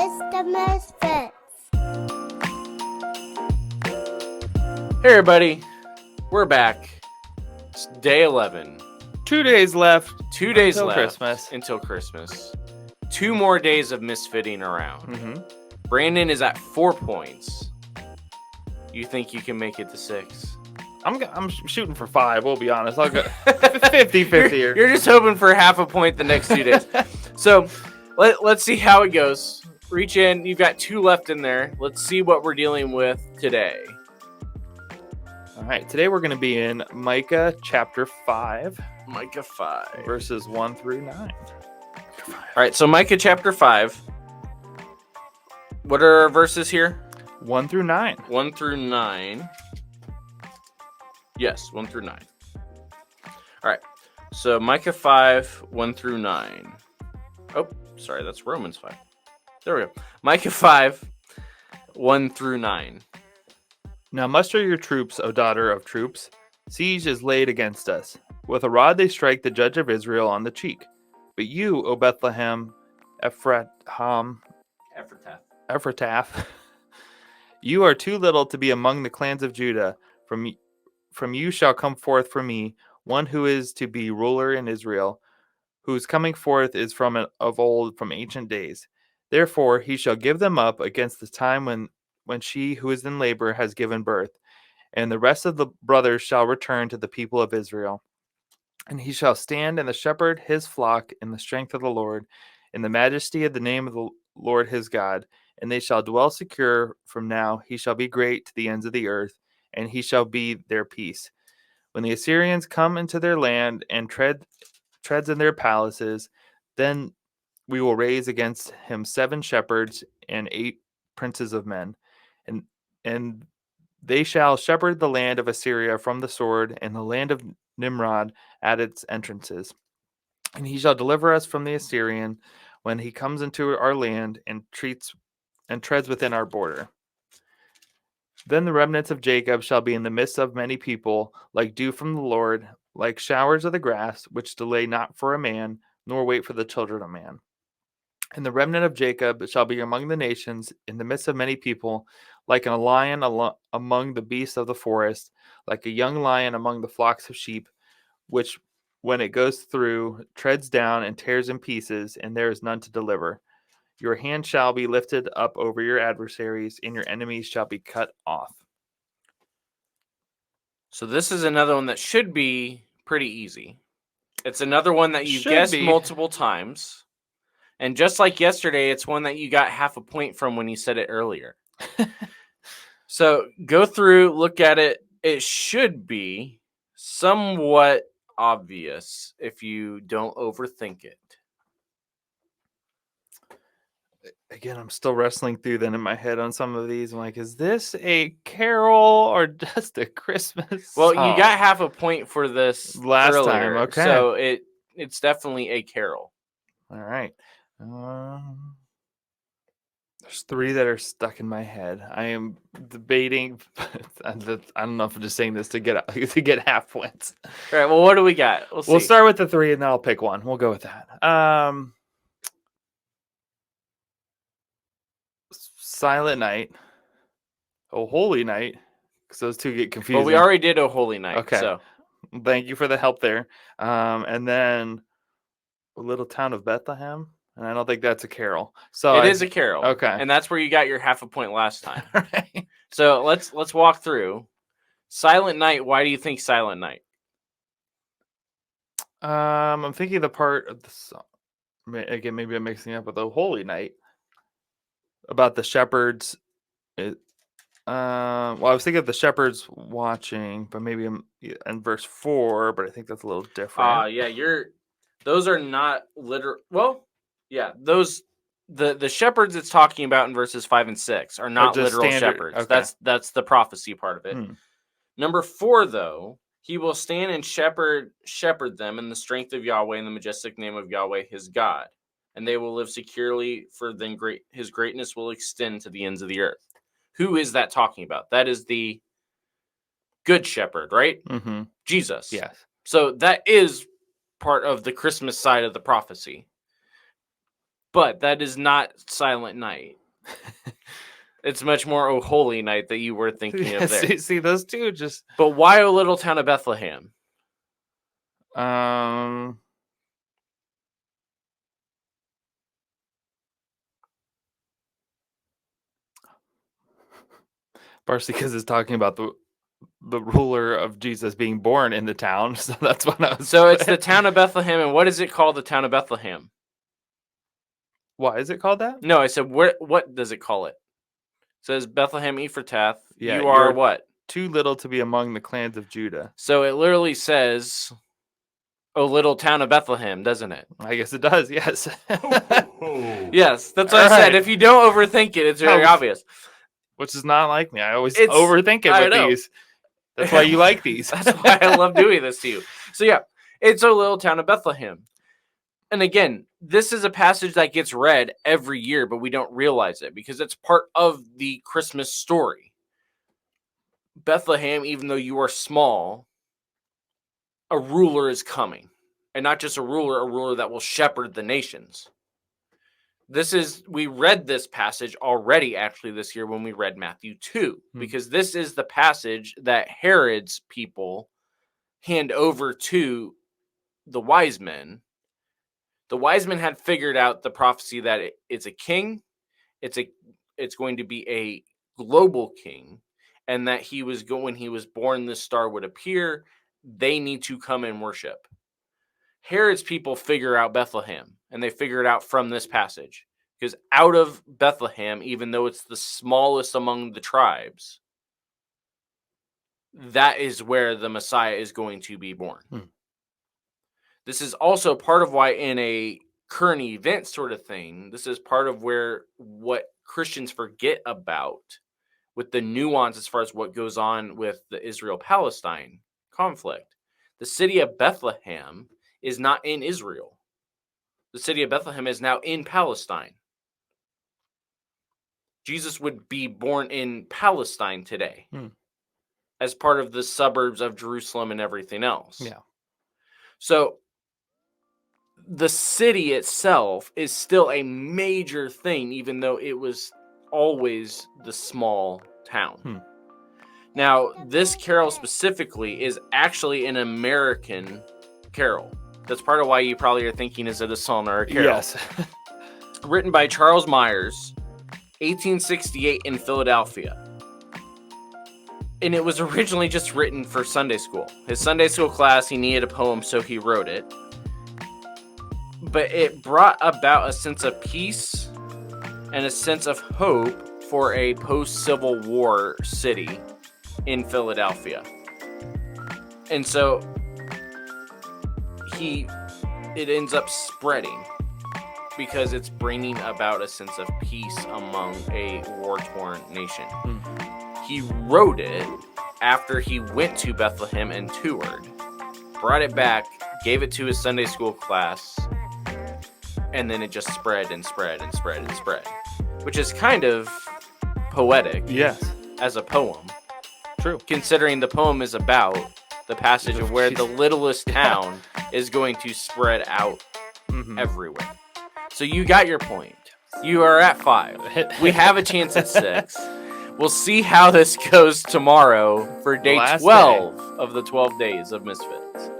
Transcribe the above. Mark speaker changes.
Speaker 1: It's the Misfits.
Speaker 2: Hey everybody, we're back. It's day 11.
Speaker 3: 2 days left.
Speaker 2: 2 days
Speaker 3: until
Speaker 2: left
Speaker 3: Christmas.
Speaker 2: until Christmas. 2 more days of misfitting around.
Speaker 3: Mm-hmm.
Speaker 2: Brandon is at 4 points. You think you can make it to 6?
Speaker 3: I'm shooting for 5. We'll be honest. I'll go 50-50 here.
Speaker 2: You're just hoping for half a point the next 2 days. So let's see how it goes. Reach in. You've got 2 left in there. Let's see what we're dealing with today.
Speaker 3: All right. Today we're going to be in Micah chapter 5.
Speaker 2: Micah 5.
Speaker 3: Verses 1 through 9.
Speaker 2: All right. So Micah chapter 5. What are our verses here?
Speaker 3: 1 through 9.
Speaker 2: 1 through 9. Yes, 1 through 9. All right. So Micah 5, 1 through 9. Oh, sorry. That's Romans 5. There we go. Micah 5, 1 through 9.
Speaker 3: Now muster your troops, O daughter of troops. Siege is laid against us. With a rod they strike the judge of Israel on the cheek. But you, O Bethlehem, Ephrathah, you are too little to be among the clans of Judah. From you shall come forth from me one who is to be ruler in Israel, whose coming forth is from of old, from ancient days. Therefore he shall give them up against the time when she who is in labor has given birth, and the rest of the brothers shall return to the people of Israel. And he shall stand and shepherd his flock in the strength of the Lord, in the majesty of the name of the Lord his God. And they shall dwell secure from now. He shall be great to the ends of the earth, and he shall be their peace. When the Assyrians come into their land and treads in their palaces, then we will raise against him 7 shepherds and 8 princes of men. And they shall shepherd the land of Assyria from the sword, and the land of Nimrod at its entrances. And he shall deliver us from the Assyrian when he comes into our land and treads within our border. Then the remnants of Jacob shall be in the midst of many people, like dew from the Lord, like showers of the grass, which delay not for a man, nor wait for the children of man. And the remnant of Jacob shall be among the nations, in the midst of many people, like a lion among the beasts of the forest, like a young lion among the flocks of sheep, which, when it goes through, treads down and tears in pieces, and there is none to deliver. Your hand shall be lifted up over your adversaries, and your enemies shall be cut off.
Speaker 2: So this is another one that should be pretty easy. It's another one that you've
Speaker 3: Should
Speaker 2: guessed
Speaker 3: be.
Speaker 2: multiple times. And just like yesterday, it's one that you got half a point from when you said it earlier. So go through, look at it. It should be somewhat obvious if you don't overthink it.
Speaker 3: Again, I'm still wrestling through them in my head on some of these. I'm like, is this a carol or just a Christmas
Speaker 2: Well,
Speaker 3: song?
Speaker 2: you got half a point for this
Speaker 3: Last
Speaker 2: earlier,
Speaker 3: time, okay.
Speaker 2: So it's definitely a carol.
Speaker 3: All right. There's 3 that are stuck in my head. I am debating. I don't know if I'm just saying this to get half points.
Speaker 2: All right. Well, what do we got?
Speaker 3: We'll start with the 3, and then I'll pick one. We'll go with that. Silent Night. Oh, Holy Night. Because those 2 get confusing.
Speaker 2: Well, we already did a Holy Night.
Speaker 3: Okay.
Speaker 2: So
Speaker 3: thank you for the help there. And then Little Town of Bethlehem. And I don't think that's a carol. So
Speaker 2: it is a carol.
Speaker 3: Okay.
Speaker 2: And that's where you got your half a point last time.
Speaker 3: Right.
Speaker 2: So let's walk through. Silent Night. Why do you think Silent Night?
Speaker 3: I'm thinking the part of the song. Again, maybe I'm mixing up with the Holy Night. About the shepherds. Well, I was thinking of the shepherds watching, but maybe I'm in verse 4, but I think that's a little different.
Speaker 2: Yeah, those are not literal. Well, yeah, those the shepherds it's talking about in verses 5 and 6 are not literal
Speaker 3: standard,
Speaker 2: shepherds.
Speaker 3: okay.
Speaker 2: That's the prophecy part of it. Number 4, though, he will stand and shepherd them in the strength of Yahweh and the majestic name of Yahweh his God, and they will live securely. For then his greatness will extend to the ends of the earth. Who is that talking about? That is the good shepherd, right?
Speaker 3: Mm-hmm.
Speaker 2: Jesus.
Speaker 3: Yes.
Speaker 2: So that is part of the Christmas side of the prophecy. But that is not Silent Night. It's much more O Holy Night that you were thinking of there.
Speaker 3: See, those two just...
Speaker 2: But why O Little Town of Bethlehem?
Speaker 3: Partially because it's talking about the ruler of Jesus being born in the town, so that's what I was...
Speaker 2: So it's the town of Bethlehem, and what is it called, the town of Bethlehem?
Speaker 3: Why is it called that?
Speaker 2: No, I said, what does it call it? It says Bethlehem Ephratah,
Speaker 3: Yeah,
Speaker 2: you are
Speaker 3: you're
Speaker 2: what?
Speaker 3: Too little to be among the clans of Judah.
Speaker 2: So it literally says, O little town of Bethlehem, doesn't it?
Speaker 3: I guess it does, yes.
Speaker 2: Yes, that's what I said. If you don't overthink it, it's very obvious.
Speaker 3: Which is not like me. I always overthink it with these. That's why you like these.
Speaker 2: That's why I love doing this to you. So yeah, it's O little town of Bethlehem. And again, this is a passage that gets read every year, but we don't realize it because it's part of the Christmas story. Bethlehem, even though you are small, a ruler is coming. And not just a ruler that will shepherd the nations. We read this passage already actually this year when we read Matthew 2, because this is the passage that Herod's people hand over to the wise men. The wise men had figured out the prophecy that it's a king, it's going to be a global king, and that when he was born, this star would appear. They need to come and worship. Herod's people figure out Bethlehem, and they figure it out from this passage. Because out of Bethlehem, even though it's the smallest among the tribes, that is where the Messiah is going to be born. This is also part of why in a current event sort of thing, this is part of what Christians forget about with the nuance as far as what goes on with the Israel-Palestine conflict. The city of Bethlehem is not in Israel. The city of Bethlehem is now in Palestine. Jesus would be born in Palestine today as part of the suburbs of Jerusalem and everything else.
Speaker 3: Yeah.
Speaker 2: So the city itself is still a major thing, even though it was always the small town. Now, this carol specifically is actually an American carol. That's part of why you probably are thinking, is it a song or a carol?
Speaker 3: Yes.
Speaker 2: Written by Charles Myers, 1868 in Philadelphia. And it was originally just written for Sunday school. His Sunday school class, he needed a poem, so he wrote it. But it brought about a sense of peace and a sense of hope for a post-Civil War city in Philadelphia. And so it ends up spreading because it's bringing about a sense of peace among a war-torn nation. He wrote it after he went to Bethlehem and toured, brought it back, gave it to his Sunday school class, and then it just spread and spread and spread and spread, which is kind of poetic.
Speaker 3: Yes.
Speaker 2: As a poem.
Speaker 3: True.
Speaker 2: Considering the poem is about the passage of where the littlest town is going to spread out everywhere. So you got your point. You are at 5. We have a chance at 6. We'll see how this goes tomorrow for day 12 of the 12 days of Misfits.